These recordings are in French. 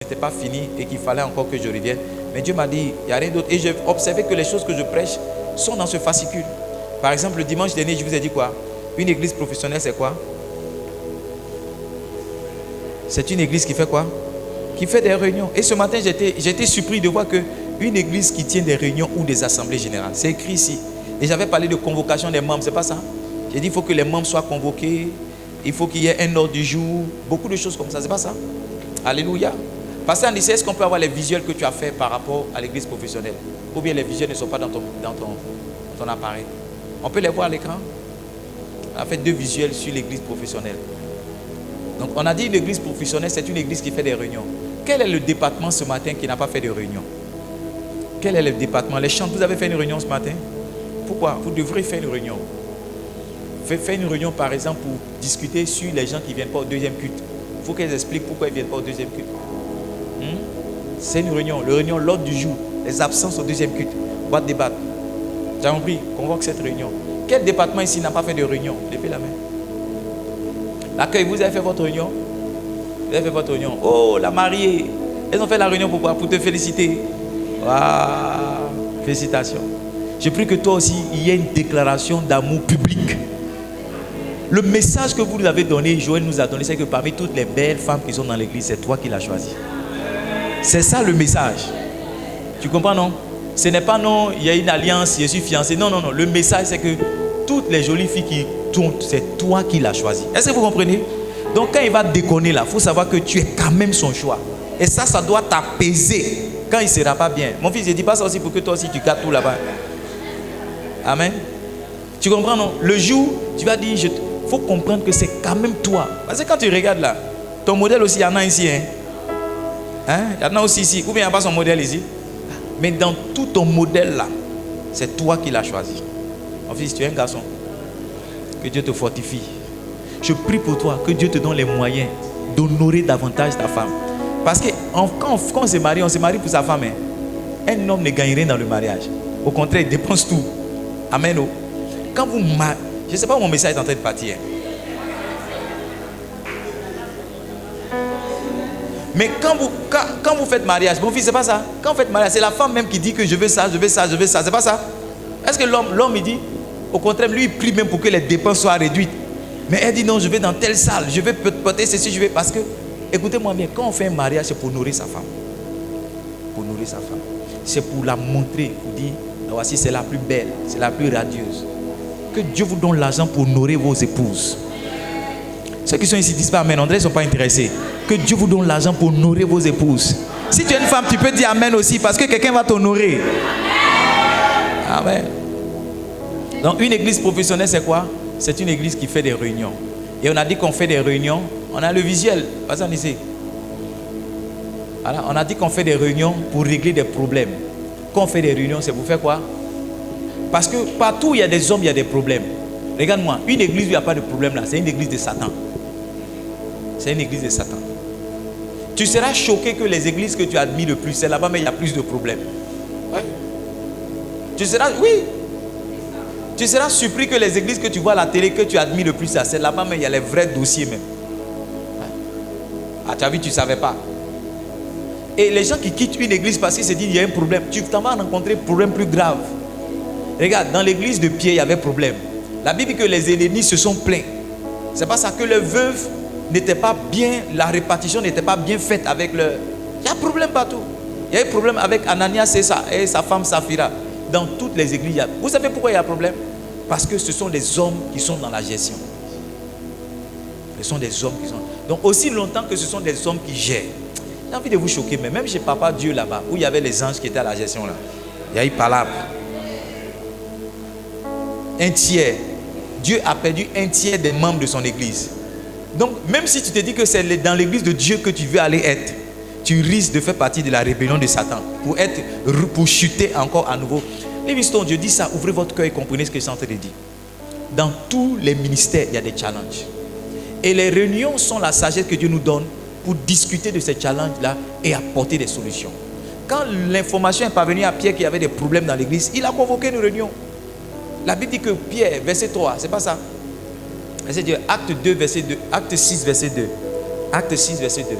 n'était pas fini et qu'il fallait encore que je revienne. Mais Dieu m'a dit, il n'y a rien d'autre. Et j'ai observé que les choses que je prêche sont dans ce fascicule. Par exemple, le dimanche dernier, je vous ai dit quoi? Une église professionnelle, c'est quoi? C'est une église qui fait quoi? Qui fait des réunions. Et ce matin, j'étais surpris de voir qu'une église qui tient des réunions ou des assemblées générales, c'est écrit ici. Et j'avais parlé de convocation des membres, c'est pas ça? J'ai dit, il faut que les membres soient convoqués, il faut qu'il y ait un ordre du jour, beaucoup de choses comme ça, c'est pas ça? Alléluia. Pasteur Anissé, est-ce qu'on peut avoir les visuels que tu as fait par rapport à l'église professionnelle? Ou bien les visuels ne sont pas dans ton appareil? On peut les voir à l'écran? On a fait 2 visuels sur l'église professionnelle. Donc on a dit l'église professionnelle, c'est une église qui fait des réunions. Quel est le département ce matin qui n'a pas fait de réunion? Quel est le département? Les chants, vous avez fait une réunion ce matin? Pourquoi? Vous devrez faire une réunion. Faites une réunion par exemple pour discuter sur les gens qui ne viennent pas au deuxième culte. Il faut qu'ils expliquent pourquoi ils ne viennent pas au deuxième culte. C'est une réunion. La réunion, l'ordre du jour, les absences au deuxième culte. On va débattre. J'ai compris, convoque cette réunion. Quel département ici n'a pas fait de réunion? Levez la main. L'accueil, vous avez fait votre réunion? Vous avez fait votre réunion. Oh, la mariée. Elles ont fait la réunion pourquoi? Pour te féliciter. Waouh, félicitations. Je prie que toi aussi, il y ait une déclaration d'amour public. Le message que vous nous avez donné, Joël nous a donné, c'est que parmi toutes les belles femmes qui sont dans l'église, c'est toi qui l'as choisi. C'est ça le message. Tu comprends, non? Ce n'est pas non, il y a une alliance, je suis fiancé. Non, non, non. Le message, c'est que toutes les jolies filles qui tournent, c'est toi qui l'as choisi. Est-ce que vous comprenez? Donc quand il va déconner là, il faut savoir que tu es quand même son choix. Et ça doit t'apaiser quand il ne sera pas bien. Mon fils, je ne dis pas ça aussi pour que toi aussi tu gardes tout là-bas. Amen. Tu comprends, non? Le jour, tu vas dire, il faut comprendre que c'est quand même toi. Parce que quand tu regardes là, ton modèle aussi, il y en a ici. Il y en a aussi ici. Ou bien il n'y a pas son modèle ici. Mais dans tout ton modèle là, c'est toi qui l'as choisi. Mon fils, tu es un garçon. Que Dieu te fortifie. Je prie pour toi, que Dieu te donne les moyens d'honorer davantage ta femme. Parce que quand on se marie pour sa femme. Un homme ne gagne rien dans le mariage. Au contraire, il dépense tout. Amen. Quand vous mariez, je ne sais pas où mon message est en train de partir. Mais quand vous faites mariage, mon fils, c'est pas ça. Quand vous faites mariage, c'est la femme même qui dit que je veux ça, je veux ça, je veux ça. C'est pas ça. Est-ce que l'homme il dit, au contraire, lui il prie même pour que les dépenses soient réduites. Mais elle dit non, je vais dans telle salle, je vais porter ceci, je vais. Parce que, écoutez-moi bien, quand on fait un mariage, c'est pour nourrir sa femme. Pour nourrir sa femme. C'est pour la montrer, pour dire, voici c'est la plus belle, c'est la plus radieuse. Que Dieu vous donne l'argent pour nourrir vos épouses. Ceux qui sont ici disent pas amen, on dirait qu'ils ne sont pas intéressés. Que Dieu vous donne l'argent pour nourrir vos épouses. Si tu es une femme, tu peux dire amen aussi, parce que quelqu'un va t'honorer. Amen. Donc une église professionnelle, c'est quoi? C'est une église qui fait des réunions. Et on a dit qu'on fait des réunions. On a le visuel. Pas ici. Voilà, on a dit qu'on fait des réunions pour régler des problèmes. Quand on fait des réunions, c'est pour faire quoi? Parce que partout où il y a des hommes, il y a des problèmes. Regarde-moi, une église où il n'y a pas de problème là, c'est une église de Satan. C'est une église de Satan. Tu seras choqué que les églises que tu admires le plus, c'est là-bas, mais il y a plus de problèmes. Ouais. Tu seras, oui. Tu seras surpris que les églises que tu vois à la télé, que tu admires le plus, c'est là-bas, mais il y a les vrais dossiers même. Ah, tu as vu, tu ne savais pas. Et les gens qui quittent une église parce qu'ils se disent qu'il y a un problème, tu t'en vas rencontrer un problème plus grave. Regarde, dans l'église de Pierre, il y avait problème. La Bible dit que les ennemis se sont plaints. C'est pas ça que les veuves n'étaient pas bien, la répartition n'était pas bien faite avec le... Il y a problème partout. Il y a un problème avec Ananias et sa femme Saphira. Dans toutes les églises, vous savez pourquoi il y a un problème? Parce que ce sont des hommes qui sont dans la gestion. Ce sont des hommes qui sont... Donc aussi longtemps que ce sont des hommes qui gèrent. J'ai envie de vous choquer, mais même chez Papa Dieu là-bas, où il y avait les anges qui étaient à la gestion là, il y a eu palabre. Un tiers. Dieu a perdu un tiers des membres de son église. Donc, même si tu te dis que c'est dans l'église de Dieu que tu veux aller être, tu risques de faire partie de la rébellion de Satan pour chuter encore à nouveau. Livingstone, Dieu dit ça, ouvrez votre cœur et comprenez ce que je suis en train de dire. Dans tous les ministères, il y a des challenges. Et les réunions sont la sagesse que Dieu nous donne pour discuter de ces challenges-là et apporter des solutions. Quand l'information est parvenue à Pierre qu'il y avait des problèmes dans l'église, il a convoqué une réunion. La Bible dit que Pierre, verset 3, c'est pas ça? Verset 2, acte 2, verset 2, acte 6, verset 2. Acte 6, verset 2.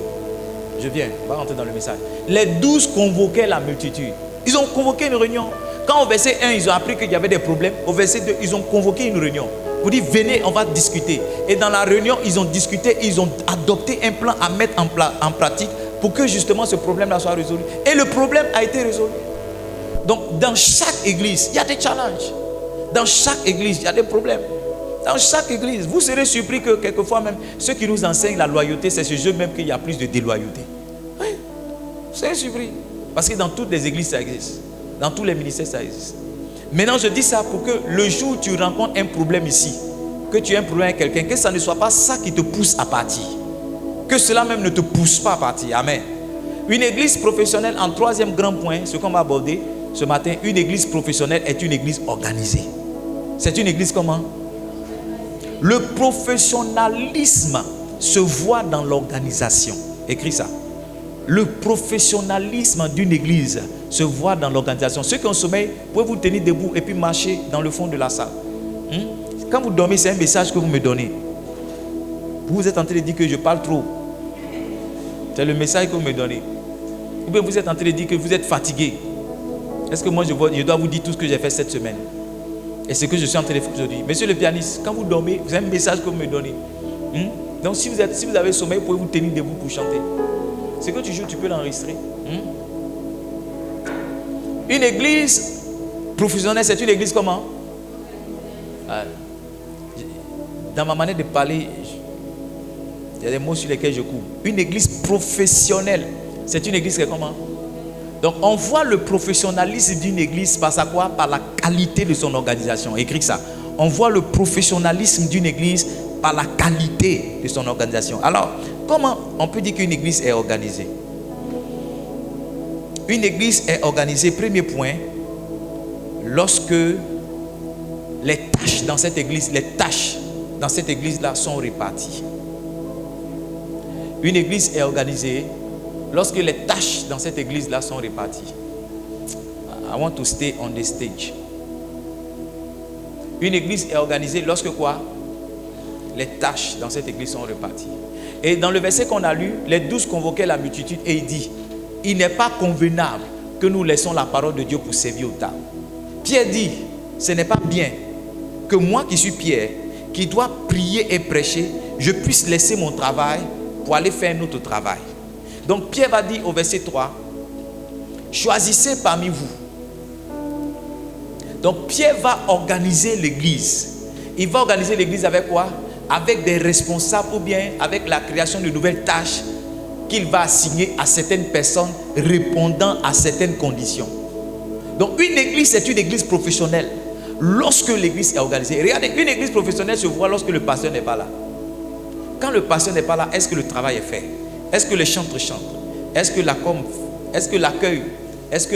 Je viens, on va rentrer dans le message. Les 12 convoquaient la multitude. Ils ont convoqué une réunion. Quand au verset 1, ils ont appris qu'il y avait des problèmes, au verset 2, ils ont convoqué une réunion. Vous dites, venez, on va discuter. Et dans la réunion, ils ont discuté, ils ont adopté un plan à mettre en pratique pour que justement ce problème-là soit résolu. Et le problème a été résolu. Donc, dans chaque église, il y a des challenges. Dans chaque église, il y a des problèmes. Dans chaque église, vous serez surpris que quelquefois même, ceux qui nous enseignent la loyauté, c'est chez eux même qu'il y a plus de déloyauté. Oui, vous serez surpris. Parce que dans toutes les églises, ça existe. Dans tous les ministères, ça existe. Maintenant, je dis ça pour que le jour où tu rencontres un problème ici, que tu as un problème avec quelqu'un, que ça ne soit pas ça qui te pousse à partir. Que cela même ne te pousse pas à partir. Amen. Une église professionnelle, en troisième grand point, ce qu'on va aborder ce matin, une église professionnelle est une église organisée. C'est une église comment? Le professionnalisme se voit dans l'organisation. Écris ça. Le professionnalisme d'une église se voit dans l'organisation. Ceux qui ont sommeil, pouvez vous tenir debout et puis marcher dans le fond de la salle. Quand vous dormez, c'est un message que vous me donnez. Vous êtes en train de dire que je parle trop. C'est le message que vous me donnez. Ou bien vous êtes en train de dire que vous êtes fatigué. Est-ce que moi je dois vous dire tout ce que j'ai fait cette semaine? Et ce que je suis en train de faire aujourd'hui. Monsieur le pianiste, quand vous dormez, vous avez un message que vous me donnez. Donc si vous avez sommeil, vous pouvez vous tenir debout pour chanter. Ce que tu joues, tu peux l'enregistrer. Une église professionnelle, c'est une église comment? Dans ma manière de parler, il y a des mots sur lesquels je coupe. Une église professionnelle, c'est une église qui est comment? Donc on voit le professionnalisme d'une église par sa quoi? Par la qualité de son organisation. Écris ça. On voit le professionnalisme d'une église par la qualité de son organisation. Alors, comment on peut dire qu'une église est organisée? Une église est organisée, premier point, lorsque les tâches dans cette église-là sont réparties. Une église est organisée lorsque les tâches dans cette église-là sont réparties. I want to stay on the stage. Une église est organisée lorsque quoi? Les tâches dans cette église sont réparties. Et dans le verset qu'on a lu, les 12 convoquaient la multitude et il dit, il n'est pas convenable que nous laissons la parole de Dieu pour servir au table. Pierre dit, ce n'est pas bien que moi qui suis Pierre, qui dois prier et prêcher, je puisse laisser mon travail pour aller faire un autre travail. Donc Pierre va dire au verset 3, choisissez parmi vous. Donc Pierre va organiser l'église. Il va organiser l'église avec quoi? Avec des responsables ou bien avec la création de nouvelles tâches qu'il va assigner à certaines personnes répondant à certaines conditions. Donc une église, c'est une église professionnelle. Lorsque l'église est organisée, regardez, une église professionnelle se voit lorsque le pasteur n'est pas là. Quand le pasteur n'est pas là, est-ce que le travail est fait? Est-ce que les chantres chantent? Est-ce que la com, est-ce que l'accueil, est-ce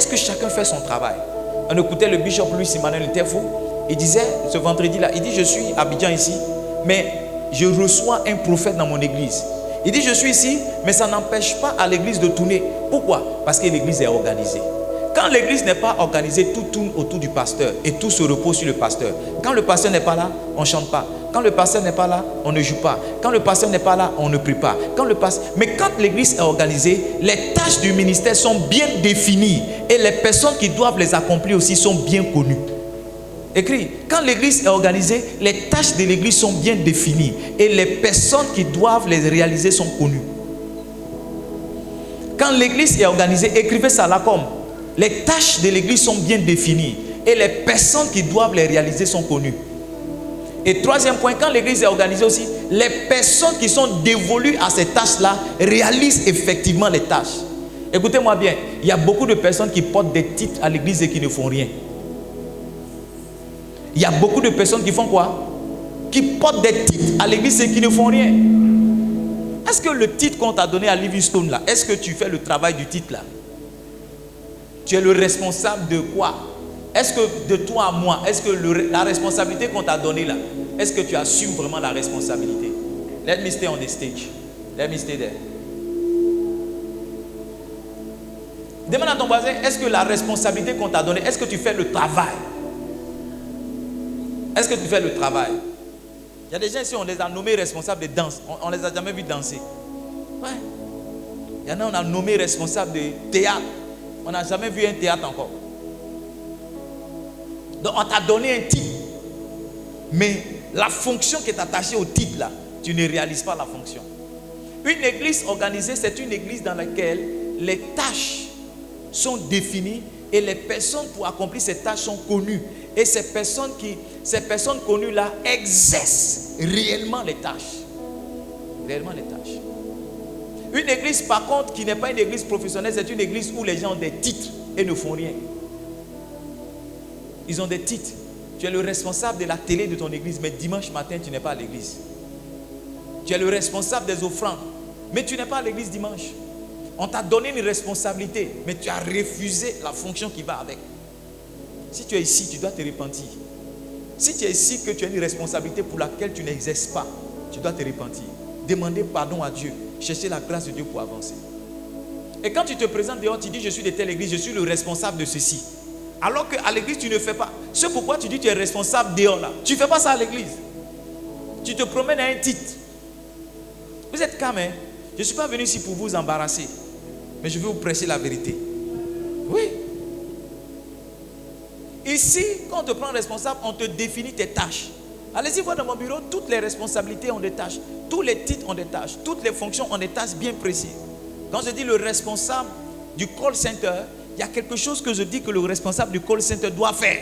que chacun fait son travail? On écoutait le bishop Louis Emmanuel Interfou. Il disait ce vendredi-là, il dit je suis à Abidjan ici, mais je reçois un prophète dans mon église. Il dit je suis ici, mais ça n'empêche pas à l'église de tourner. Pourquoi? Parce que l'église est organisée. Quand l'église n'est pas organisée, tout tourne autour du pasteur et tout se repose sur le pasteur. Quand le pasteur n'est pas là, on ne chante pas. Quand le pasteur n'est pas là, on ne joue pas. Quand le pasteur n'est pas là, on ne prie pas. Mais quand l'église est organisée, les tâches du ministère sont bien définies et les personnes qui doivent les accomplir aussi sont bien connues. Écrit, quand l'église est organisée, les tâches de l'église sont bien définies et les personnes qui doivent les réaliser sont connues. Quand l'église est organisée, écrivez ça là comme les tâches de l'église sont bien définies et les personnes qui doivent les réaliser sont connues. Et troisième point, quand l'église est organisée aussi, les personnes qui sont dévolues à ces tâches-là réalisent effectivement les tâches. Écoutez-moi bien, il y a beaucoup de personnes qui portent des titres à l'église et qui ne font rien. Il y a beaucoup de personnes qui font quoi? Qui portent des titres à l'église et qui ne font rien. Est-ce que le titre qu'on t'a donné à Livingstone là, est-ce que tu fais le travail du titre là? Tu es le responsable de quoi? Est-ce que de toi à moi, est-ce que la responsabilité qu'on t'a donnée là, est-ce que tu assumes vraiment la responsabilité? Let me stay on the stage. Let me stay there. Demande à ton voisin, est-ce que la responsabilité qu'on t'a donnée, est-ce que tu fais le travail? Est-ce que tu fais le travail? Il y a des gens ici, on les a nommés responsables de danse. On ne les a jamais vus danser. Ouais. Il y en a, on a nommé responsables de théâtre. On n'a jamais vu un théâtre encore. Donc on t'a donné un titre. Mais la fonction qui est attachée au titre là, tu ne réalises pas la fonction. Une église organisée, c'est une église dans laquelle les tâches sont définies et les personnes pour accomplir ces tâches sont connues. Et ces personnes connues là exercent réellement les tâches. Réellement les tâches. Une église par contre qui n'est pas une église professionnelle, c'est une église où les gens ont des titres et ne font rien. Ils ont des titres. Tu es le responsable de la télé de ton église, mais dimanche matin, tu n'es pas à l'église. Tu es le responsable des offrandes, mais tu n'es pas à l'église dimanche. On t'a donné une responsabilité, mais tu as refusé la fonction qui va avec. Si tu es ici, tu dois te repentir. Si tu es ici que tu as une responsabilité pour laquelle tu n'exerces pas, tu dois te repentir. Demander pardon à Dieu. Chercher la grâce de Dieu pour avancer. Et quand tu te présentes dehors, tu dis je suis de telle église, je suis le responsable de ceci. Alors qu'à l'église, tu ne fais pas. C'est pourquoi tu dis tu es responsable dehors là. Tu ne fais pas ça à l'église. Tu te promènes à un titre. Vous êtes calme, hein? Je ne suis pas venu ici pour vous embarrasser. Mais je vais vous prêcher la vérité. Oui. Ici, quand on te prend responsable, on te définit tes tâches. Allez-y voir dans mon bureau, toutes les responsabilités ont des tâches. Tous les titres ont des tâches. Toutes les fonctions ont des tâches bien précises. Quand je dis le responsable du call center, il y a quelque chose que je dis que le responsable du call center doit faire.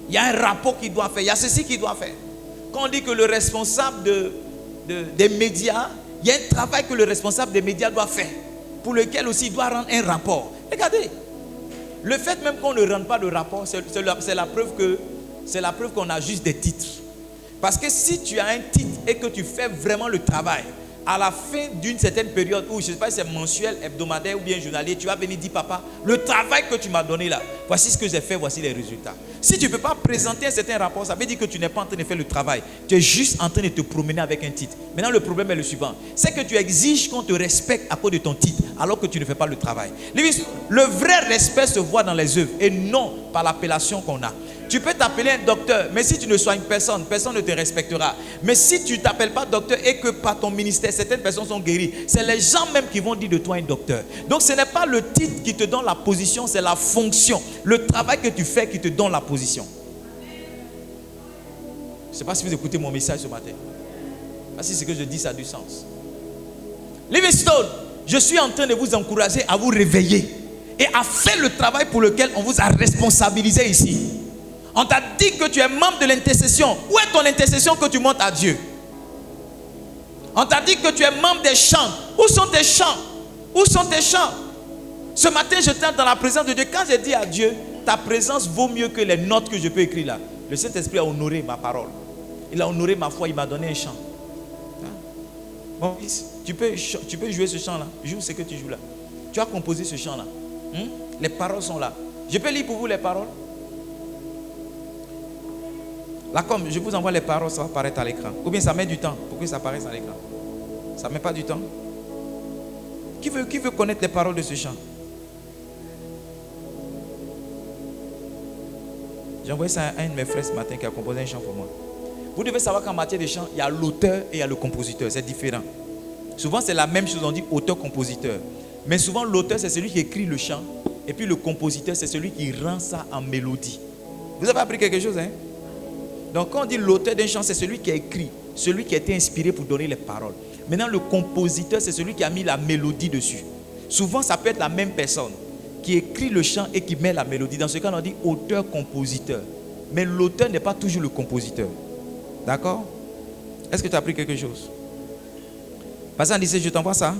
Il y a un rapport qu'il doit faire. Il y a ceci qu'il doit faire. Quand on dit que le responsable des médias, il y a un travail que le responsable des médias doit faire. Pour lequel aussi il doit rendre un rapport. Regardez. Le fait même qu'on ne rende pas le rapport, c'est la preuve qu'on a juste des titres. Parce que si tu as un titre et que tu fais vraiment le travail, à la fin d'une certaine période où, je ne sais pas si c'est mensuel, hebdomadaire ou bien journalier, tu vas venir dire papa, le travail que tu m'as donné là, voici ce que j'ai fait, voici les résultats. Si tu ne peux pas présenter un certain rapport, ça veut dire que tu n'es pas en train de faire le travail. Tu es juste en train de te promener avec un titre. Maintenant le problème est le suivant, c'est que tu exiges qu'on te respecte à cause de ton titre, alors que tu ne fais pas le travail. Le vrai respect se voit dans les œuvres et non par l'appellation qu'on a. Tu peux t'appeler un docteur, mais si tu ne soignes personne, personne ne te respectera. Mais si tu ne t'appelles pas docteur et que par ton ministère, certaines personnes sont guéries, c'est les gens même qui vont dire de toi un docteur. Donc ce n'est pas le titre qui te donne la position, c'est la fonction. Le travail que tu fais qui te donne la position. Je ne sais pas si vous écoutez mon message ce matin. Je ne sais pas si ce que je dis, ça a du sens. Livingstone, je suis en train de vous encourager à vous réveiller et à faire le travail pour lequel on vous a responsabilisé ici. On t'a dit que tu es membre de l'intercession. Où est ton intercession que tu montes à Dieu? On t'a dit que tu es membre des chants. Où sont tes chants? Où sont tes chants? Ce matin, je t'entre dans la présence de Dieu. Quand j'ai dit à Dieu, ta présence vaut mieux que les notes que je peux écrire là. Le Saint-Esprit a honoré ma parole. Il a honoré ma foi. Il m'a donné un chant. Mon fils, tu peux jouer ce chant là. Joue ce que tu joues là. Tu as composé ce chant là. Les paroles sont là. Je peux lire pour vous les paroles? Là, comme je vous envoie les paroles, ça va apparaître à l'écran. Ou bien ça met du temps pour que ça apparaisse à l'écran. Ça ne met pas du temps. Qui veut connaître les paroles de ce chant? J'ai envoyé ça à un de mes frères ce matin qui a composé un chant pour moi. Vous devez savoir qu'en matière de chant, il y a l'auteur et il y a le compositeur. C'est différent. Souvent, c'est la même chose, on dit auteur-compositeur. Mais souvent, l'auteur, c'est celui qui écrit le chant. Et puis le compositeur, c'est celui qui rend ça en mélodie. Vous avez appris quelque chose, hein? Donc quand on dit l'auteur d'un chant, c'est celui qui a écrit, celui qui a été inspiré pour donner les paroles. Maintenant le compositeur, c'est celui qui a mis la mélodie dessus. Souvent ça peut être la même personne qui écrit le chant et qui met la mélodie. Dans ce cas on dit auteur-compositeur. Mais l'auteur n'est pas toujours le compositeur. D'accord? Est-ce que tu as appris quelque chose? Pasteur disait, je t'envoie ça.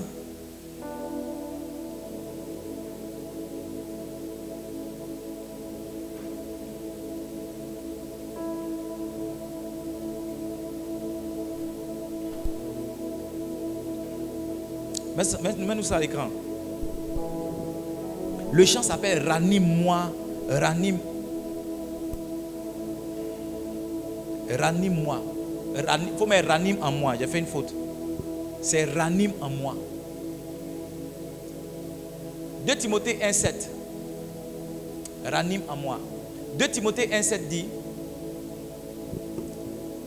Mets-nous ça à l'écran. Le chant s'appelle Ranime-moi. Ranime-moi. Il faut mettre ranime en moi. J'ai fait une faute. C'est ranime en moi. 2 Timothée 1,7. Ranime en moi. 2 Timothée 1,7 dit: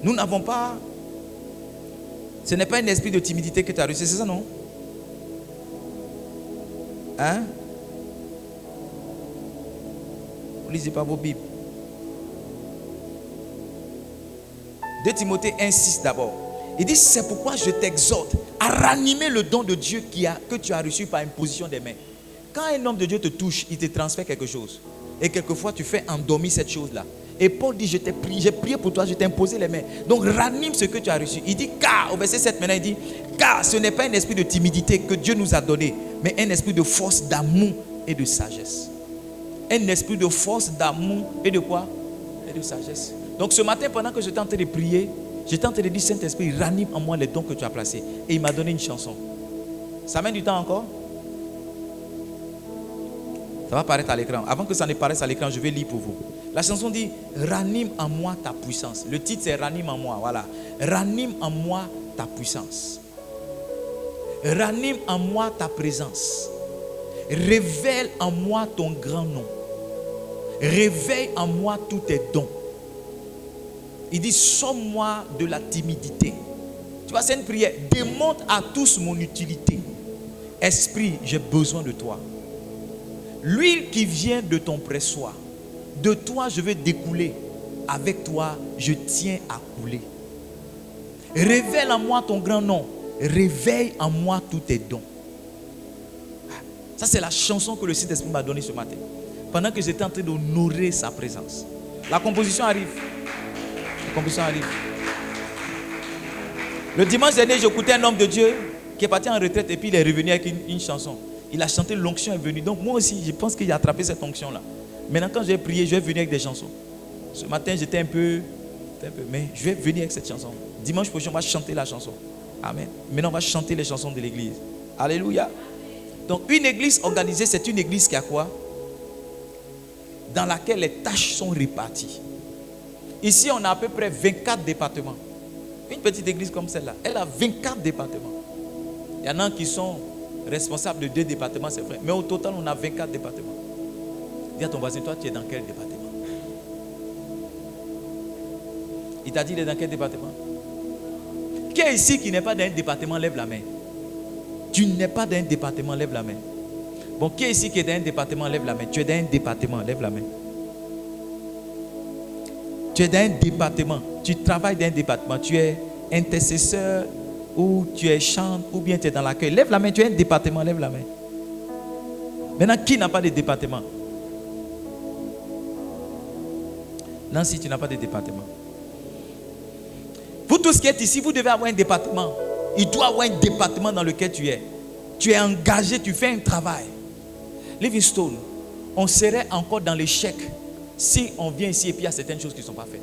nous n'avons pas Ce n'est pas un esprit de timidité que tu as reçu, c'est ça, non? Hein? Ne lisez pas vos Bibles. 2 Timothée 1,6 d'abord. Il dit, c'est pourquoi je t'exhorte à ranimer le don de Dieu que tu as reçu par imposition des mains. Quand un homme de Dieu te touche, il te transfère quelque chose. Et quelquefois, tu fais endormir cette chose-là. Et Paul dit, j'ai prié pour toi, je t'ai imposé les mains. Donc, ranime ce que tu as reçu. Il dit, car, au verset 7 maintenant, il dit, car ce n'est pas un esprit de timidité que Dieu nous a donné, mais un esprit de force, d'amour et de sagesse. Un esprit de force, d'amour et de quoi? Et de sagesse. Donc, ce matin, pendant que j'étais en train de prier, j'étais en train de dire, Saint-Esprit, ranime en moi les dons que tu as placés. Et il m'a donné une chanson. Ça met du temps encore? Ça va apparaître à l'écran. Avant que ça ne paraisse à l'écran, je vais lire pour vous. La chanson dit, ranime en moi ta puissance. Le titre c'est ranime en moi, voilà. Ranime en moi ta puissance. Ranime en moi ta présence. Révèle en moi ton grand nom. Réveille en moi tous tes dons. Il dit, sauve-moi de la timidité. Tu vois, c'est une prière. Démontre à tous mon utilité. Esprit, j'ai besoin de toi. L'huile qui vient de ton pressoir, de toi je veux découler. Avec toi, je tiens à couler. Révèle en moi ton grand nom. Réveille en moi tous tes dons. Ça, c'est la chanson que le Saint-Esprit m'a donnée ce matin. Pendant que j'étais en train d'honorer sa présence. La composition arrive. La composition arrive. Le dimanche dernier, j'écoutais un homme de Dieu qui est parti en retraite et puis il est revenu avec une chanson. Il a chanté, l'onction est venue. Donc moi aussi, je pense qu'il a attrapé cette onction-là. Maintenant, quand j'ai prié, je vais venir avec des chansons. Ce matin, j'étais un peu, mais je vais venir avec cette chanson. Dimanche prochain, on va chanter la chanson. Amen. Maintenant, on va chanter les chansons de l'église. Alléluia. Donc, une église organisée, c'est une église qui a quoi? Dans laquelle les tâches sont réparties. Ici, on a à peu près 24 départements. Une petite église comme celle-là, elle a 24 départements. Il y en a qui sont responsables de 2 départements, c'est vrai. Mais au total, on a 24 départements. Dis à ton voisin, toi, tu es dans quel département? Il t'a dit, il est dans quel département? Qui est ici qui n'est pas dans un département, lève la main. Tu n'es pas dans un département, lève la main. Bon, qui est ici qui est dans un département, lève la main. Tu es dans un département, lève la main. Tu es dans un département. Tu travailles dans un département. Tu es intercesseur ou tu es chante ou bien tu es dans l'accueil. Lève la main, tu es un département, lève la main. Maintenant, qui n'a pas de département? Nancy, tu n'as pas de département. Vous tous qui êtes ici, vous devez avoir un département. Il doit avoir un département dans lequel tu es. Tu es engagé, tu fais un travail. Livingstone, on serait encore dans l'échec si on vient ici et puis il y a certaines choses qui ne sont pas faites.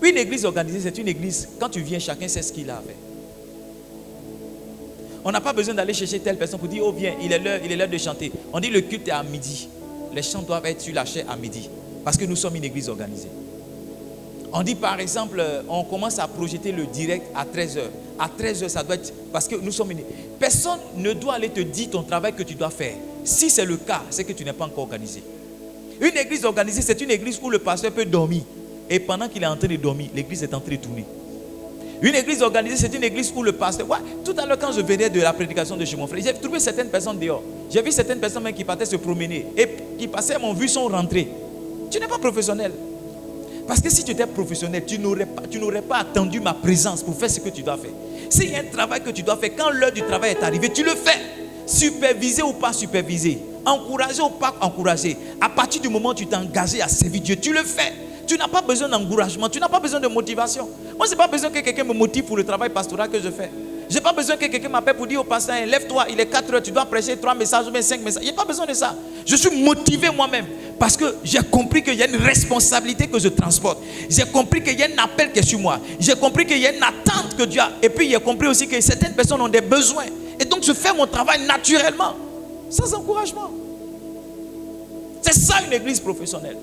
Une église organisée, c'est une église, quand tu viens, chacun sait ce qu'il a à faire. On n'a pas besoin d'aller chercher telle personne pour dire, oh viens, il est l'heure de chanter. On dit le culte est à midi. Les chants doivent être sur la chair à midi. Parce que nous sommes une église organisée. On dit par exemple, on commence à projeter le direct à 13h. À 13h, ça doit être, parce que nous sommes une... Personne ne doit aller te dire ton travail que tu dois faire. Si c'est le cas, c'est que tu n'es pas encore organisé. Une église organisée, c'est une église où le pasteur peut dormir. Et pendant qu'il est en train de dormir, l'église est en train de tourner. Une église organisée, c'est une église où le pasteur... Ouais, tout à l'heure, quand je venais de la prédication de chez mon frère, j'ai trouvé certaines personnes dehors. J'ai vu certaines personnes même qui partaient se promener. Et qui passaient, m'ont vu, sont rentrés. Tu n'es pas professionnel. Parce que si tu étais professionnel, tu n'aurais pas attendu ma présence pour faire ce que tu dois faire. S'il y a un travail que tu dois faire, quand l'heure du travail est arrivée, tu le fais. Supervisé ou pas supervisé, encouragé ou pas encouragé. À partir du moment où tu t'es engagé à servir Dieu, tu le fais. Tu n'as pas besoin d'encouragement, tu n'as pas besoin de motivation. Moi, je n'ai pas besoin que quelqu'un me motive pour le travail pastoral que je fais. Je n'ai pas besoin que quelqu'un m'appelle pour dire au pasteur, lève-toi, il est 4 heures, tu dois prêcher 3 messages ou bien 5 messages. Il n'y a pas besoin de ça. Je suis motivé moi-même parce que j'ai compris qu'il y a une responsabilité que je transporte. J'ai compris qu'il y a un appel qui est sur moi. J'ai compris qu'il y a une attente que Dieu a. Et puis, j'ai compris aussi que certaines personnes ont des besoins. Et donc, je fais mon travail naturellement, sans encouragement. C'est ça une église professionnelle.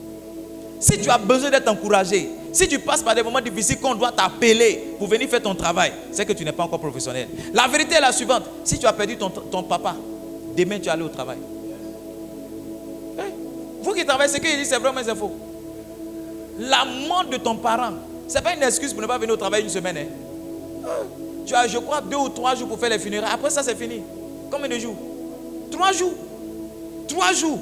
Si tu as besoin d'être encouragé, si tu passes par des moments difficiles qu'on doit t'appeler pour venir faire ton travail, c'est que tu n'es pas encore professionnel. La vérité est la suivante. Si tu as perdu ton papa, demain tu vas aller au travail. Vous qui travaillez, ce qu'il dit, c'est vraiment faux. La mort de ton parent, ce n'est pas une excuse pour ne pas venir au travail une semaine. Tu as, je crois, 2 ou 3 jours pour faire les funérailles. Après ça, c'est fini. Combien de jours? 3 jours. 3 jours.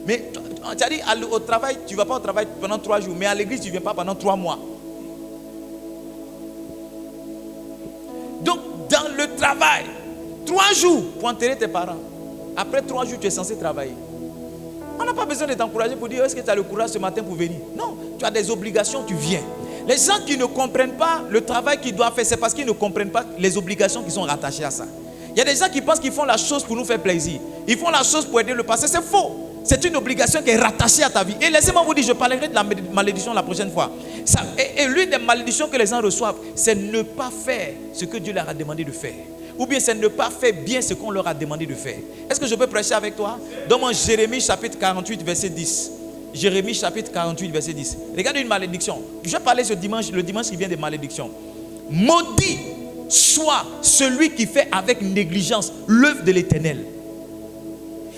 Mais tu as dit, au travail, tu ne vas pas au travail pendant 3 jours. Mais à l'église, tu ne viens pas pendant 3 mois. Donc, dans le travail, 3 jours pour enterrer tes parents. Après 3 jours, tu es censé travailler. On n'a pas besoin de t'encourager pour dire, est-ce que tu as le courage ce matin pour venir? Non, tu as des obligations, tu viens. Les gens qui ne comprennent pas le travail qu'ils doivent faire, c'est parce qu'ils ne comprennent pas les obligations qui sont rattachées à ça. Il y a des gens qui pensent qu'ils font la chose pour nous faire plaisir. Ils font la chose pour aider le passé. C'est faux. C'est une obligation qui est rattachée à ta vie. Et laissez-moi vous dire, je parlerai de la malédiction la prochaine fois. Et l'une des malédictions que les gens reçoivent, c'est ne pas faire ce que Dieu leur a demandé de faire. Ou bien c'est ne pas faire bien ce qu'on leur a demandé de faire. Est-ce que je peux prêcher avec toi? Donne-moi Jérémie chapitre 48, verset 10. Jérémie chapitre 48, verset 10. Regardez une malédiction. Je vais parler le dimanche qui vient des malédictions. Maudit soit celui qui fait avec négligence l'œuvre de l'Éternel.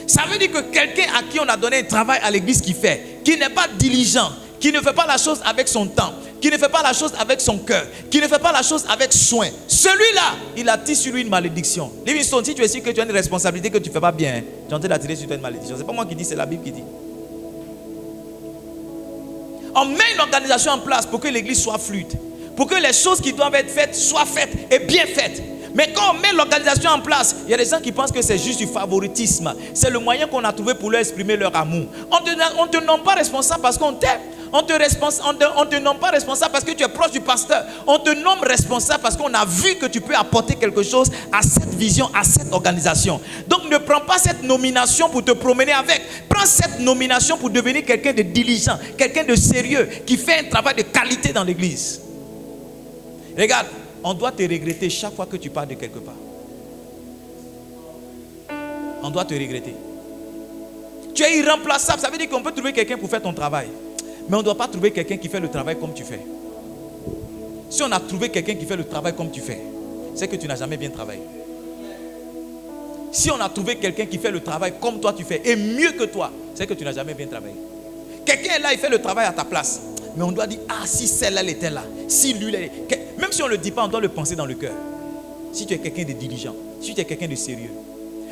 Ça veut dire que quelqu'un à qui on a donné un travail à l'église qui n'est pas diligent, qui ne fait pas la chose avec son temps, qui ne fait pas la chose avec son cœur, qui ne fait pas la chose avec soin, celui-là, il attire sur lui une malédiction. Livingstone, si tu es sûr que tu as une responsabilité que tu ne fais pas bien, tu es en train d'attirer sur toi une malédiction. Ce n'est pas moi qui dis, c'est la Bible qui dit. On met une organisation en place pour que l'église soit fluide, pour que les choses qui doivent être faites soient faites et bien faites. Mais quand on met l'organisation en place, il y a des gens qui pensent que c'est juste du favoritisme. C'est le moyen qu'on a trouvé pour leur exprimer leur amour. On ne te nomme pas responsable parce qu'on t'aime. On te nomme pas responsable parce que tu es proche du pasteur. On te nomme responsable parce qu'on a vu que tu peux apporter quelque chose à cette vision, à cette organisation. Donc ne prends pas cette nomination pour te promener avec. Prends cette nomination pour devenir quelqu'un de diligent, quelqu'un de sérieux, qui fait un travail de qualité dans l'église. Regarde, on doit te regretter chaque fois que tu pars de quelque part. On doit te regretter. Tu es irremplaçable. Ça veut dire qu'on peut trouver quelqu'un pour faire ton travail. Mais on ne doit pas trouver quelqu'un qui fait le travail comme tu fais. Si on a trouvé quelqu'un qui fait le travail comme tu fais, c'est que tu n'as jamais bien travaillé. Si on a trouvé quelqu'un qui fait le travail comme toi tu fais, et mieux que toi, c'est que tu n'as jamais bien travaillé. Quelqu'un est là, il fait le travail à ta place. Mais on doit dire, ah, si celle-là elle était là, si lui, même si on ne le dit pas, on doit le penser dans le cœur. Si tu es quelqu'un de diligent, si tu es quelqu'un de sérieux.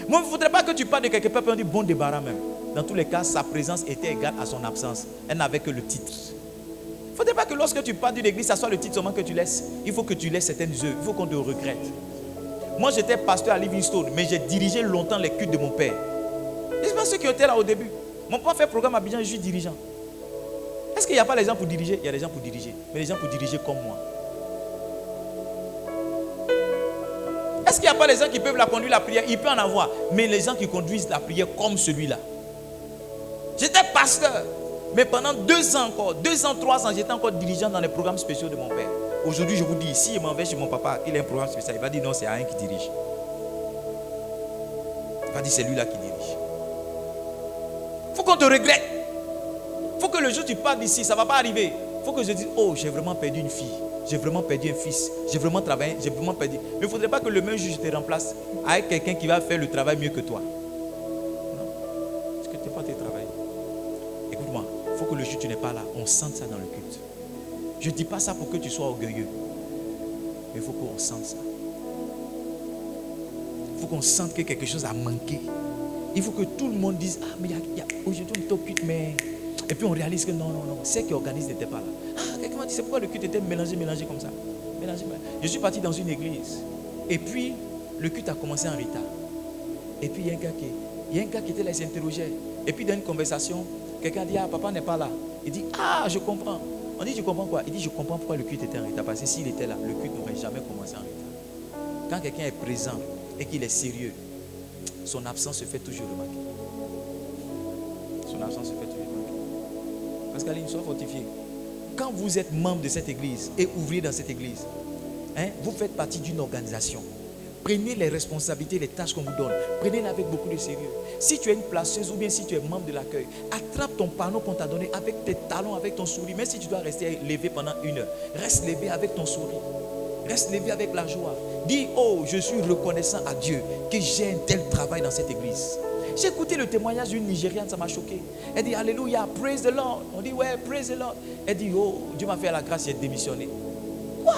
Moi, il ne faudrait pas que tu parles de quelque part et on dit bon débarras même. Dans tous les cas, sa présence était égale à son absence. Elle n'avait que le titre. Il ne faudrait pas que lorsque tu parles d'une église, ça soit le titre seulement que tu laisses. Il faut que tu laisses certaines œuvres. Il faut qu'on te regrette. Moi, j'étais pasteur à Livingstone, mais j'ai dirigé longtemps les cultes de mon père. Et c'est pas ceux qui étaient là au début. Mon père fait programme à Abidjan, je suis dirigeant. Est-ce qu'il n'y a pas les gens pour diriger? Il y a des gens pour diriger. Mais les gens pour diriger comme moi. Est-ce qu'il n'y a pas les gens qui peuvent la conduire la prière? Il peut en avoir. Mais les gens qui conduisent la prière comme celui-là. J'étais pasteur. Mais pendant 2 ans encore, 2 ans, 3 ans, j'étais encore dirigeant dans les programmes spéciaux de mon père. Aujourd'hui, je vous dis, si il m'en va chez mon papa, il a un programme spécial, il va dire non, c'est rien qui dirige. Il va dire c'est lui-là qui dirige. Il faut qu'on te regrette. Il faut que le jour où tu pars d'ici, ça ne va pas arriver. Il faut que je dise, oh, j'ai vraiment perdu une fille. J'ai vraiment perdu un fils. J'ai vraiment travaillé. J'ai vraiment perdu. Mais il ne faudrait pas que le même jour je te remplace avec quelqu'un qui va faire le travail mieux que toi. Non. Parce que tu n'es pas tes travail. Écoute-moi, il faut que le jour où tu n'es pas là, on sente ça dans le culte. Je ne dis pas ça pour que tu sois orgueilleux. Mais il faut qu'on sente ça. Il faut qu'on sente que quelque chose a manqué. Il faut que tout le monde dise, ah, mais aujourd'hui on est au culte, mais... Et puis on réalise que non, ceux qui organisent n'étaient pas là. Ah, quelqu'un m'a dit, c'est pourquoi le culte était mélangé comme ça. Je suis parti dans une église. Et puis, le culte a commencé en retard. Et puis, il y a un gars qui était là, il s'interrogeait. Et puis, dans une conversation, quelqu'un a dit, ah, papa n'est pas là. Il dit, ah, je comprends. On dit, je comprends quoi? Il dit, je comprends pourquoi le culte était en retard. Parce que s'il était là, le culte n'aurait jamais commencé en retard. Quand quelqu'un est présent et qu'il est sérieux, son absence se fait toujours remarquer. Son absence se fait toujours remarquer. Parce qu'Aline, sois fortifié. Quand vous êtes membre de cette église et ouvrier dans cette église, vous faites partie d'une organisation. Prenez les responsabilités, les tâches qu'on vous donne. Prenez-les avec beaucoup de sérieux. Si tu es une placeuse ou bien si tu es membre de l'accueil, attrape ton panneau qu'on t'a donné avec tes talons, avec ton sourire. Même si tu dois rester levé pendant 1 heure, reste levé avec ton sourire. Reste levé avec la joie. Dis, oh, je suis reconnaissant à Dieu que j'ai un tel travail dans cette église. J'ai écouté le témoignage d'une Nigériane, ça m'a choqué. Elle dit, Alléluia, praise the Lord. On dit, ouais, praise the Lord. Elle dit, oh, Dieu m'a fait la grâce, j'ai démissionné. Quoi?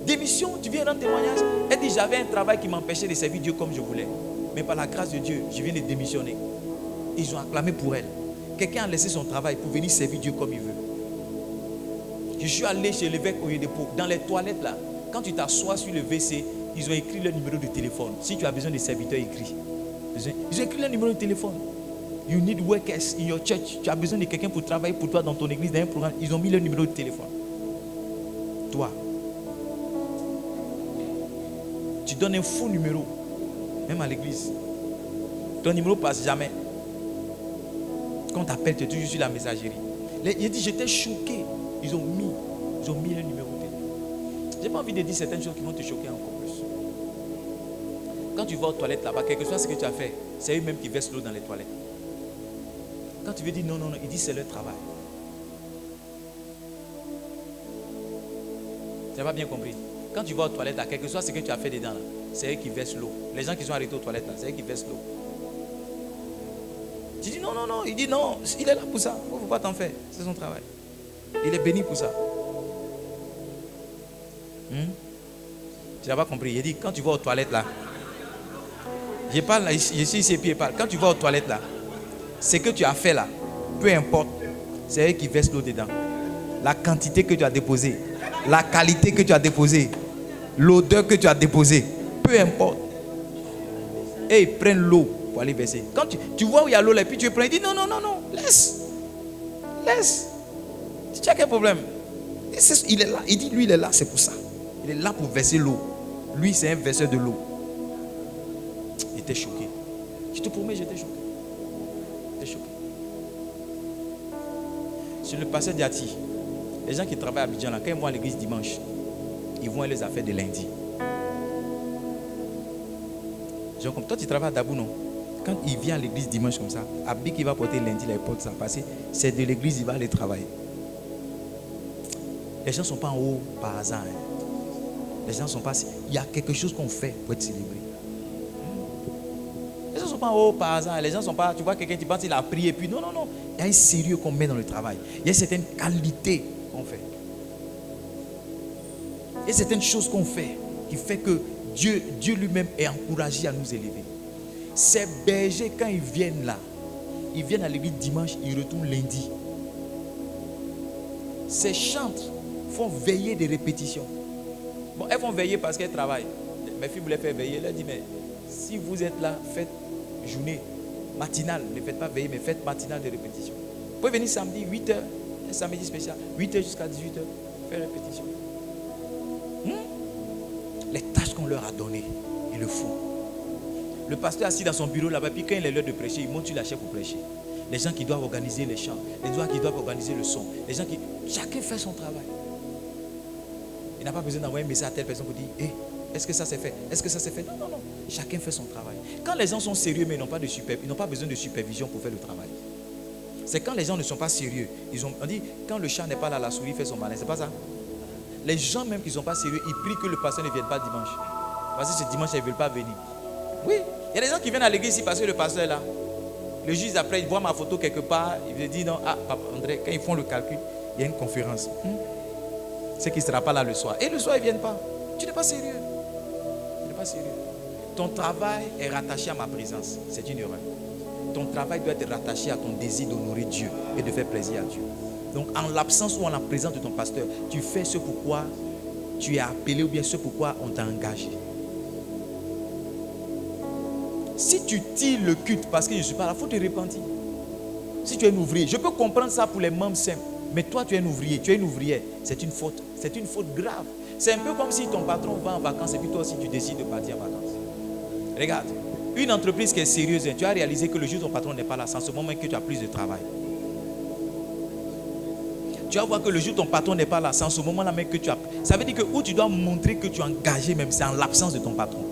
Démission, tu viens rendre témoignage. Elle dit, j'avais un travail qui m'empêchait de servir Dieu comme je voulais. Mais par la grâce de Dieu, je viens de démissionner. Ils ont acclamé pour elle. Quelqu'un a laissé son travail pour venir servir Dieu comme il veut. Je suis allé chez l'évêque Oyedepo, dans les toilettes là. Quand tu t'assois sur le WC, ils ont écrit leur numéro de téléphone. Si tu as besoin de serviteurs, écris. Ils ont écrit leur numéro de téléphone. You need workers in your church. Tu as besoin de quelqu'un pour travailler pour toi dans ton église, dans un programme. Ils ont mis leur numéro de téléphone. Toi, tu donnes un faux numéro, même à l'église. Ton numéro passe jamais. Quand on t'appelle, tu es toujours sur la messagerie. J'ai dit, j'étais choqué. Ils ont mis le numéro de téléphone. Je n'ai pas envie de dire certaines choses qui vont te choquer encore plus. Quand tu vas aux toilettes là-bas, quel que soit ce que tu as fait, c'est eux-mêmes qui versent l'eau dans les toilettes. Quand tu veux dire non, ils disent c'est leur travail. Tu n'as pas bien compris. Quand tu vas aux toilettes là, quel que soit ce que tu as fait dedans là, c'est eux qui versent l'eau. Les gens qui sont arrêtés aux toilettes là, c'est eux qui versent l'eau. Tu dis non, il dit non, il est là pour ça. Il ne faut pas t'en faire, c'est son travail. Il est béni pour ça. Tu n'as pas compris. Il dit quand tu vas aux toilettes là, je parle là, je suis ici et puis je parle. Quand tu vas aux toilettes là, ce que tu as fait là, peu importe, c'est eux qui versent l'eau dedans. La quantité que tu as déposée, la qualité que tu as déposée, l'odeur que tu as déposée, peu importe. Et ils prennent l'eau pour aller verser. Quand tu vois où il y a l'eau là, puis tu prends, il dit non, laisse. Tu as quel problème? Il est là, il dit lui il est là, c'est pour ça. Il est là pour verser l'eau. Lui c'est un verseur de l'eau. Il était choqué. Je te promets, j'étais choqué. Sur le passé d'Yati, les gens qui travaillent à Abidjan, là, quand ils vont à l'église dimanche, ils vont à les affaires de lundi. Genre, comme toi, tu travailles à Dabou, non? Quand il vient à l'église dimanche comme ça, Abdi qui va porter lundi, il porte ça, parce que c'est de l'église, il va aller travailler. Les gens ne sont pas en haut par hasard. Les gens ne sont pas. Il y a quelque chose qu'on fait pour être célébré. Les gens ne sont pas en haut par hasard. Les gens ne sont pas. Tu vois quelqu'un qui pense qu'il a prié, puis non. Il y a un sérieux qu'on met dans le travail. Il y a certaines qualités qu'on fait. Il y a certaines choses qu'on fait qui fait que Dieu lui-même est encouragé à nous élever. Ces bergers, quand ils viennent là, ils viennent à l'église dimanche, ils retournent lundi. Ces chantres font veiller des répétitions. Bon, elles vont veiller parce qu'elles travaillent. Mes filles voulaient faire veiller. Elles disent, mais si vous êtes là, faites journée matinale. Ne faites pas veiller, mais faites matinale de répétition. Vous pouvez venir samedi, 8h, un samedi spécial, 8h jusqu'à 18h, faire répétition. Les tâches qu'on leur a données, ils le font. Le pasteur assis dans son bureau là-bas, puis quand il est l'heure de prêcher, il monte sur la chaise pour prêcher. Les gens qui doivent organiser les chants, les gens qui doivent organiser le son, les gens qui... Chacun fait son travail. Il n'a pas besoin d'envoyer un message à telle personne pour dire, hey, est-ce que ça s'est fait? Est-ce que ça s'est fait? Non. Chacun fait son travail. Quand les gens sont sérieux, mais ils n'ont pas besoin de supervision pour faire le travail. C'est quand les gens ne sont pas sérieux. On dit, quand le chat n'est pas là, la souris fait son malin. C'est pas ça? Les gens même qui ne sont pas sérieux, ils prient que le pasteur ne vienne pas dimanche. Parce que ce dimanche, ils ne veulent pas venir. Oui, il y a des gens qui viennent à l'église ici parce que le pasteur est là. Le juge, après, il voit ma photo quelque part. Il me dit, non, Papa André, quand ils font le calcul, il y a une conférence. C'est qu'il ne sera pas là le soir. Et le soir, ils ne viennent pas. Tu n'es pas sérieux. Ton travail est rattaché à ma présence. C'est une erreur. Ton travail doit être rattaché à ton désir d'honorer Dieu et de faire plaisir à Dieu. Donc, en l'absence ou en la présence de ton pasteur, tu fais ce pourquoi tu es appelé ou bien ce pourquoi on t'a engagé. Si tu tires le culte parce que je ne suis pas là, il faut te repentir. Si tu es un ouvrier, je peux comprendre ça pour les membres simples. Mais toi, tu es un ouvrier, tu es une ouvrière. C'est une faute. C'est une faute grave. C'est un peu comme si ton patron va en vacances et puis toi aussi tu décides de partir en vacances. Regarde, une entreprise qui est sérieuse, tu as réalisé que le jour où ton patron n'est pas là, c'est en ce moment que tu as plus de travail. Tu vas voir que le jour où ton patron n'est pas là, c'est en ce moment-là même que tu as... Ça veut dire que où tu dois montrer que tu es engagé même, c'est en l'absence de ton patron.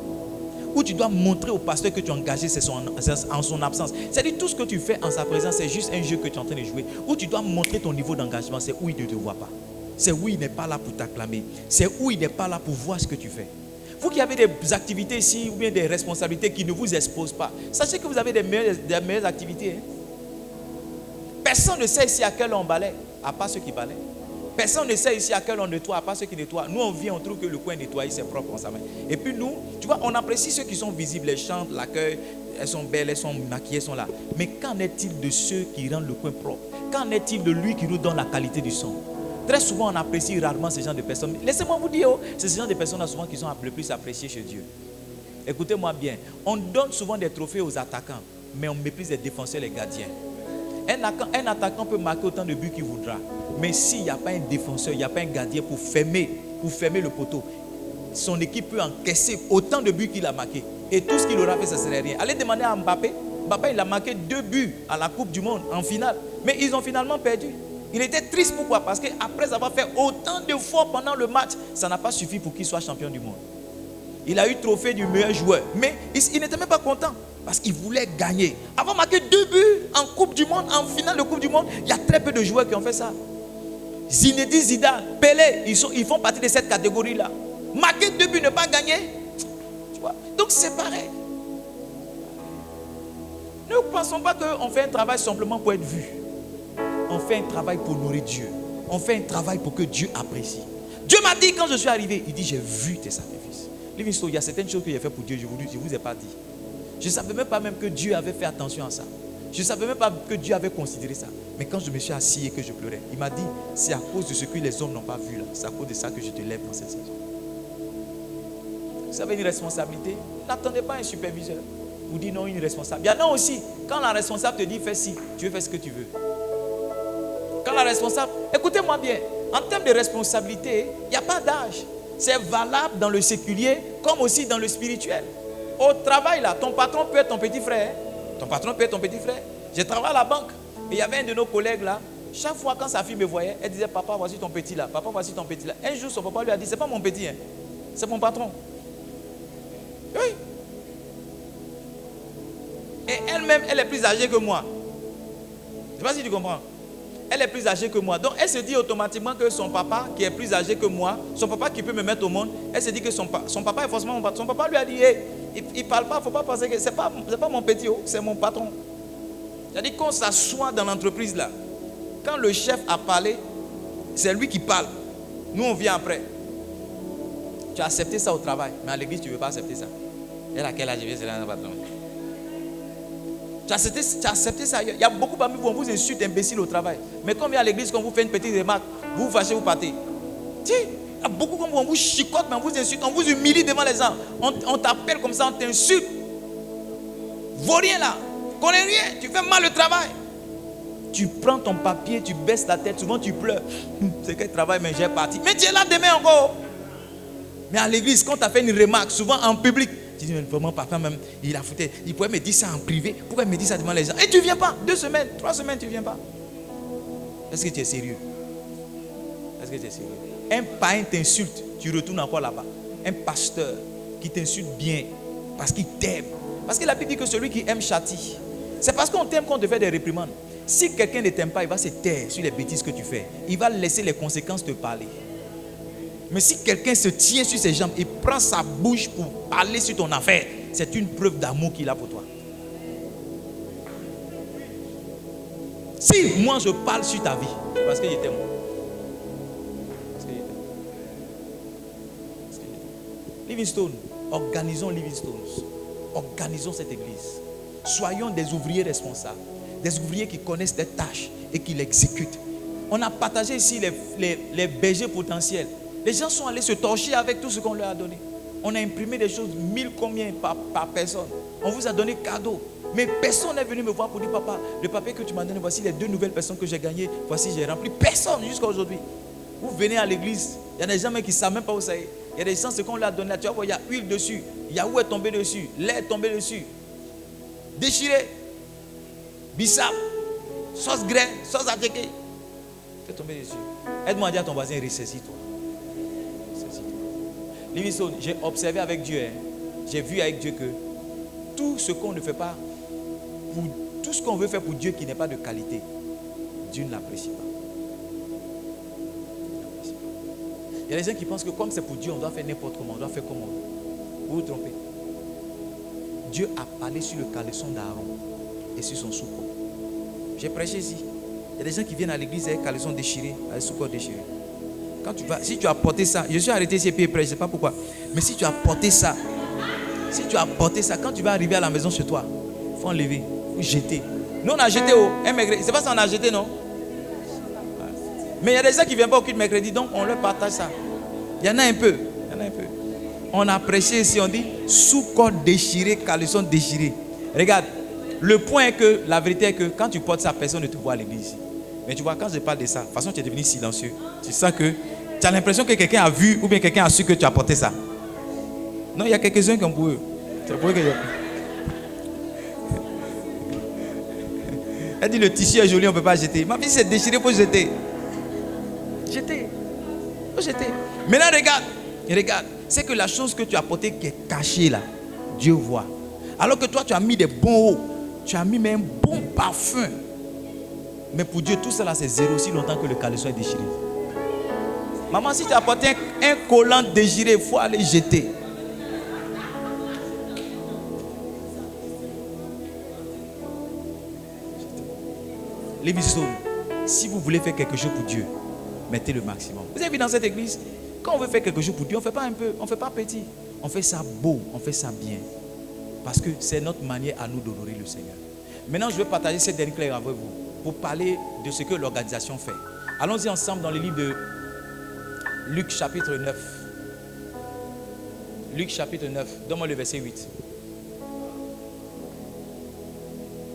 Où tu dois montrer au pasteur que tu es engagé, c'est en son absence. C'est-à-dire tout ce que tu fais en sa présence, c'est juste un jeu que tu es en train de jouer. Où tu dois montrer ton niveau d'engagement, c'est où il ne te voit pas. C'est où il n'est pas là pour t'acclamer. C'est où il n'est pas là pour voir ce que tu fais. Vous qui avez des activités ici ou bien des responsabilités qui ne vous exposent pas, sachez que vous avez des meilleures activités. Personne ne sait ici à quelle heure on balaie, à part ceux qui balaient. Personne ne sait ici à quel on nettoie, à part ceux qui nettoient. Nous, on vient, on trouve que le coin nettoyé, c'est propre en sa main. Et puis nous, tu vois, on apprécie ceux qui sont visibles, les chantes, l'accueil, elles sont belles, elles sont maquillées, elles sont là. Mais qu'en est-il de ceux qui rendent le coin propre? Qu'en est-il de lui qui nous donne la qualité du son? Très souvent, on apprécie rarement ce genre de personnes. Laissez-moi vous dire, c'est ce genre de personnes-là souvent qui sont le plus appréciées chez Dieu. Écoutez-moi bien, on donne souvent des trophées aux attaquants, mais on méprise les défenseurs et les gardiens. Un attaquant peut marquer autant de buts qu'il voudra. Mais s'il n'y a pas un défenseur, il n'y a pas un gardien pour fermer le poteau, son équipe peut encaisser autant de buts qu'il a marqué. Et tout ce qu'il aura fait, ça ne serait rien. Allez demander à Mbappé. Mbappé, il a marqué 2 buts à la Coupe du Monde en finale. Mais ils ont finalement perdu. Il était triste, pourquoi? Parce qu'après avoir fait autant d'efforts pendant le match, ça n'a pas suffi pour qu'il soit champion du monde. Il a eu le trophée du meilleur joueur. Mais il n'était même pas content. Parce qu'il voulait gagner. Avoir marqué 2 buts en Coupe du Monde, en finale de Coupe du Monde, il y a très peu de joueurs qui ont fait ça. Zinedine Zidane, Pelé, ils font partie de cette catégorie-là. Marquer 2 buts, ne pas gagner. Tu vois? Donc c'est pareil. Ne pensons pas qu'on fait un travail simplement pour être vu. On fait un travail pour honorer Dieu. On fait un travail pour que Dieu apprécie. Dieu m'a dit quand je suis arrivé, il dit j'ai vu tes sacrifices. Livingstone, il y a certaines choses que j'ai fait pour Dieu, je ne vous ai pas dit. Je ne savais même pas même que Dieu avait fait attention à ça. Je ne savais même pas que Dieu avait considéré ça. Mais quand je me suis assis et que je pleurais, il m'a dit, c'est à cause de ce que les hommes n'ont pas vu là. C'est à cause de ça que je te lève dans cette saison. Vous avez une responsabilité. N'attendez pas un superviseur. Vous dites non, une responsable. Il y en a aussi, quand la responsable te dit fais ci, tu veux faire ce que tu veux. Quand la responsable, écoutez-moi bien, en termes de responsabilité, il n'y a pas d'âge. C'est valable dans le séculier comme aussi dans le spirituel. Au travail là, ton patron peut être ton petit frère. Ton patron peut être ton petit frère. J'ai travaillé à la banque et il y avait un de nos collègues là. Chaque fois quand sa fille me voyait, elle disait papa voici ton petit là, papa voici ton petit là. Un jour son papa lui a dit c'est pas mon petit, hein, c'est mon patron. Oui. Et elle-même, elle est plus âgée que moi. Je ne sais pas si tu comprends. Elle est plus âgée que moi. Donc elle se dit automatiquement que son papa qui est plus âgé que moi, son papa qui peut me mettre au monde, elle se dit que son papa est forcément mon patron. Son papa lui a dit hey, il ne parle pas, il ne faut pas penser que c'est pas mon petit, c'est mon patron. C'est-à-dire qu'on s'assoit dans l'entreprise là. Quand le chef a parlé, c'est lui qui parle. Nous on vient après. Tu as accepté ça au travail, mais à l'église tu ne veux pas accepter ça. Elle a quel âge? C'est là, patron. Tu as accepté ça. Il y a beaucoup parmi vous, on vous insulte imbécile au travail. Mais quand on vient à l'église, quand on vous fait une petite remarque, vous vous fâchez, vous partez. Il y a beaucoup comme vous, on vous chicote, mais on vous insulte, on vous humilie devant les gens. On t'appelle comme ça, on t'insulte. Vaut rien là. Connais rien, tu fais mal le travail. Tu prends ton papier, tu baisses la tête, souvent tu pleures. C'est quel travail, mais j'ai parti. Mais tu es là demain encore. Mais à l'église, quand tu as fait une remarque, souvent en public, tu dis, vraiment, papa, même, il a foutu. Il pourrait me dire ça en privé. Pourquoi il me dit ça devant les gens? Et tu ne viens pas. 2 semaines, 3 semaines, tu ne viens pas. Est-ce que tu es sérieux? Est-ce que tu es sérieux? Un païen t'insulte, tu retournes encore là-bas. Un pasteur qui t'insulte bien, parce qu'il t'aime. Parce que la Bible dit que celui qui aime châtie. C'est parce qu'on t'aime qu'on te fait des réprimandes. Si quelqu'un ne t'aime pas, il va se taire sur les bêtises que tu fais. Il va laisser les conséquences te parler. Mais si quelqu'un se tient sur ses jambes et prend sa bouche pour parler sur ton affaire, c'est une preuve d'amour qu'il a pour toi. Si moi je parle sur ta vie, c'est parce que je t'aime. Livingstone, organisons Livingstone. Organisons cette église. Soyons des ouvriers responsables. Des ouvriers qui connaissent des tâches et qui l'exécutent. On a partagé ici les bergers potentiels. Les gens sont allés se torcher avec tout ce qu'on leur a donné. On a imprimé des choses, 1000 combien par personne. On vous a donné cadeau. Mais personne n'est venu me voir pour dire papa, le papier que tu m'as donné, voici les 2 nouvelles personnes que j'ai gagnées. Voici, j'ai rempli. Personne jusqu'à aujourd'hui. Vous venez à l'église, il y a des gens qui ne savent même pas où ça est. Il y a des gens, ce qu'on leur a donné, tu vas voir, il y a huile dessus. Il y a où est tombé dessus. Lait est tombé dessus. Déchiré. Bissap. Sauce graine. Sauce attiquée. Tu es tombé dessus. Aide-moi à dire à ton voisin, ressaisis-toi. Livingstone, j'ai observé avec Dieu, j'ai vu avec Dieu que tout ce qu'on ne fait pas, tout ce qu'on veut faire pour Dieu qui n'est pas de qualité, Dieu ne l'apprécie pas. Il y a des gens qui pensent que comme c'est pour Dieu, on doit faire n'importe comment, on doit faire comme on veut. Vous vous trompez. Dieu a parlé sur le caleçon d'Aaron et sur son soukot. J'ai prêché ici. Il y a des gens qui viennent à l'église avec caleçon déchiré, avec soukot déchiré. Quand tu vas, si tu as porté ça, je suis arrêté ici et puis prêt, je ne sais pas pourquoi. Mais si tu as porté ça, quand tu vas arriver à la maison chez toi, il faut enlever, il faut jeter. Nous on a jeté un mercredi. C'est pas ça on a jeté, non? Mais il y a des gens qui ne viennent pas au culte mercredi, donc on leur partage ça. Il y en a un peu. On a prêché ici, on dit sous-corps déchiré, caleçon déchiré. Regarde, le point est que, la vérité est que quand tu portes ça, personne ne te voit à l'église. Mais tu vois, quand je parle de ça, de toute façon tu es devenu silencieux. Tu sens que tu as l'impression que quelqu'un a vu ou bien quelqu'un a su que tu as porté ça. Non, il y a quelques-uns comme pour eux. C'est pour eux que elle dit le tissu est joli, on ne peut pas jeter. Ma fille, c'est déchiré, il faut jeter. Jeter. Il faut jeter. Maintenant, regarde. C'est que la chose que tu as portée qui est cachée là, Dieu voit. Alors que toi, tu as mis des bons hauts. Tu as mis même un bon parfum. Mais pour Dieu, tout ça là, c'est zéro aussi longtemps que le caleçon est déchiré. Maman, si tu as porté un collant déchiré, il faut aller jeter. Livingstone, si vous voulez faire quelque chose pour Dieu, mettez le maximum. Vous avez vu dans cette église, quand on veut faire quelque chose pour Dieu, on ne fait pas un peu, on ne fait pas petit. On fait ça beau, on fait ça bien. Parce que c'est notre manière à nous d'honorer le Seigneur. Maintenant, je vais partager cette dernière clé avec vous pour parler de ce que l'organisation fait. Allons-y ensemble dans le livre de Luc chapitre 9. Luc chapitre 9, donne-moi le verset 8.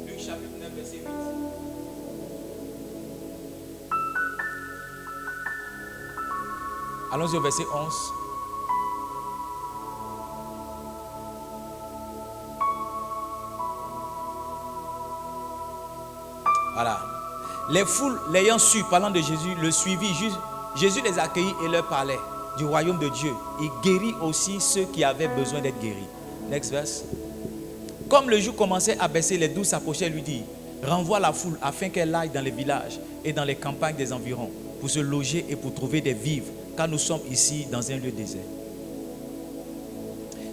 Luc chapitre 9, verset 8. Allons-y au verset 11. Voilà. Les foules, l'ayant su, parlant de Jésus, le suivirent. Jésus les accueillit et leur parlait du royaume de Dieu. Il guérit aussi ceux qui avaient besoin d'être guéris. Next verse. Comme le jour commençait à baisser, les douze s'approchaient et lui dirent: renvoie la foule afin qu'elle aille dans les villages et dans les campagnes des environs pour se loger et pour trouver des vivres, car nous sommes ici dans un lieu désert.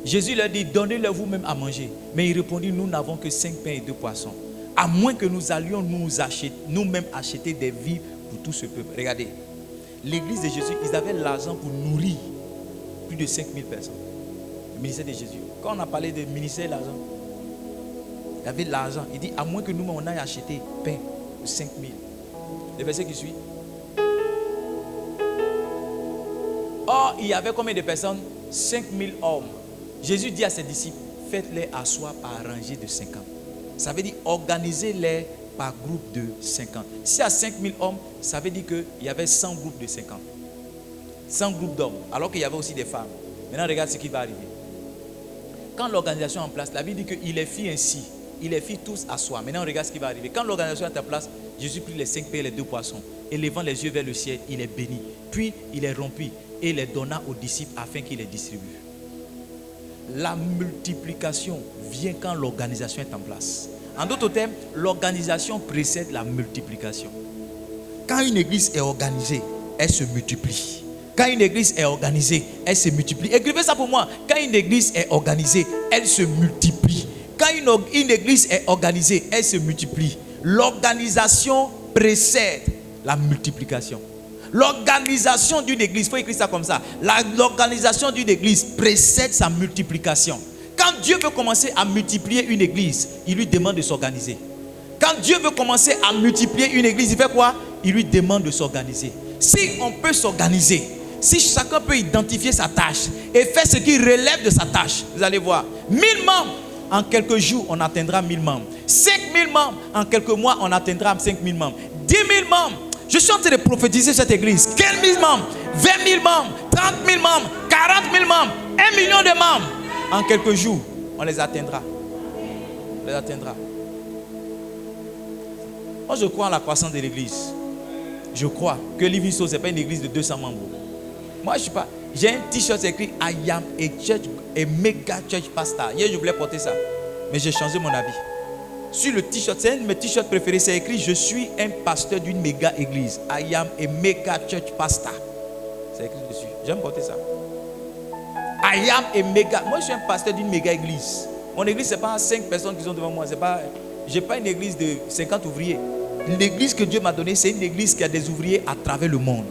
Jésus leur dit: donnez-leur vous-même à manger. Mais il répondit: nous n'avons que 5 pains et 2 poissons. À moins que nous allions nous-mêmes acheter des vivres pour tout ce peuple. Regardez, l'église de Jésus, ils avaient l'argent pour nourrir plus de 5000 personnes. Le ministère de Jésus. Quand on a parlé de ministère de l'argent, il y avait l'argent. Il dit: à moins que nous-mêmes on aille acheter pain pour 5000. Le verset qui suit. Or, il y avait combien de personnes? 5000 hommes. Jésus dit à ses disciples: faites-les asseoir par rangée de 50. Ça veut dire organisez-les par groupe de 50. Si à 5000 hommes, ça veut dire qu'il y avait 100 groupes de 50. 100 groupes d'hommes, alors qu'il y avait aussi des femmes. Maintenant, regarde ce qui va arriver. Quand l'organisation est en place, la Bible dit qu'il les fit ainsi. Il les fit tous asseoir. Maintenant, regarde ce qui va arriver. Quand l'organisation est en place, Jésus prit les 5 pains et les 2 poissons. Et levant les yeux vers le ciel, il les bénit. Puis, il les rompit et les donna aux disciples afin qu'ils les distribuent. La multiplication vient quand l'organisation est en place. En d'autres termes, l'organisation précède la multiplication. Quand une église est organisée, elle se multiplie. Quand une église est organisée, elle se multiplie. Écrivez ça pour moi. Quand une église est organisée, elle se multiplie. Quand une église est organisée, elle se multiplie. L'organisation précède la multiplication. L'organisation d'une église, il faut écrire ça comme ça. L'organisation d'une église précède sa multiplication. Quand Dieu veut commencer à multiplier une église, il lui demande de s'organiser. Quand Dieu veut commencer à multiplier une église, il fait quoi? Il lui demande de s'organiser. Si on peut s'organiser, si chacun peut identifier sa tâche et faire ce qui relève de sa tâche, vous allez voir, 1000 membres, en quelques jours, on atteindra 1000 membres. 5000 membres, en quelques mois, on atteindra 5000 membres. 10 000 membres. Je suis en train de prophétiser cette église. 15 000 membres, 20 000 membres, 30 000 membres, 40 000 membres, 1 million de membres. En quelques jours, on les atteindra. On les atteindra. Moi, je crois en la croissance de l'église. Je crois que Livingstone, ce n'est pas une église de 200 membres. Moi, je ne suis pas. J'ai un t-shirt écrit I am a mega church pastor. Hier, je voulais porter ça. Mais j'ai changé mon avis. Sur le t-shirt, c'est un de mes t-shirts préférés, c'est écrit: je suis un pasteur d'une méga église. I am a mega church pastor. C'est écrit dessus. J'aime porter ça. I am a mega. Moi, je suis un pasteur d'une méga église. Mon église, ce n'est pas 5 personnes qui sont devant moi. Je n'ai pas une église de 50 ouvriers. L'église que Dieu m'a donnée, c'est une église qui a des ouvriers à travers le monde.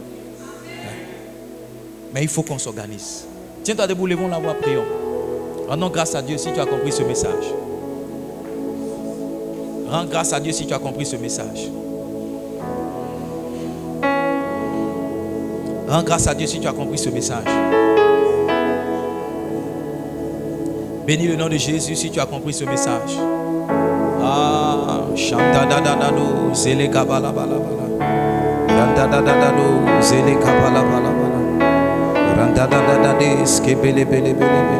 Mais il faut qu'on s'organise. Tiens-toi debout, levons la voix, prions. Rendons grâce à Dieu si tu as compris ce message. Rends grâce à Dieu si tu as compris ce message. Rends grâce à Dieu si tu as compris ce message. Bénis le nom de Jésus si tu as compris ce message. Ah, chanta da da da do, zele kabala bala bala. Randa da da da do, zele kabala bala bala. Randa da da da de, skebele bele bele bele.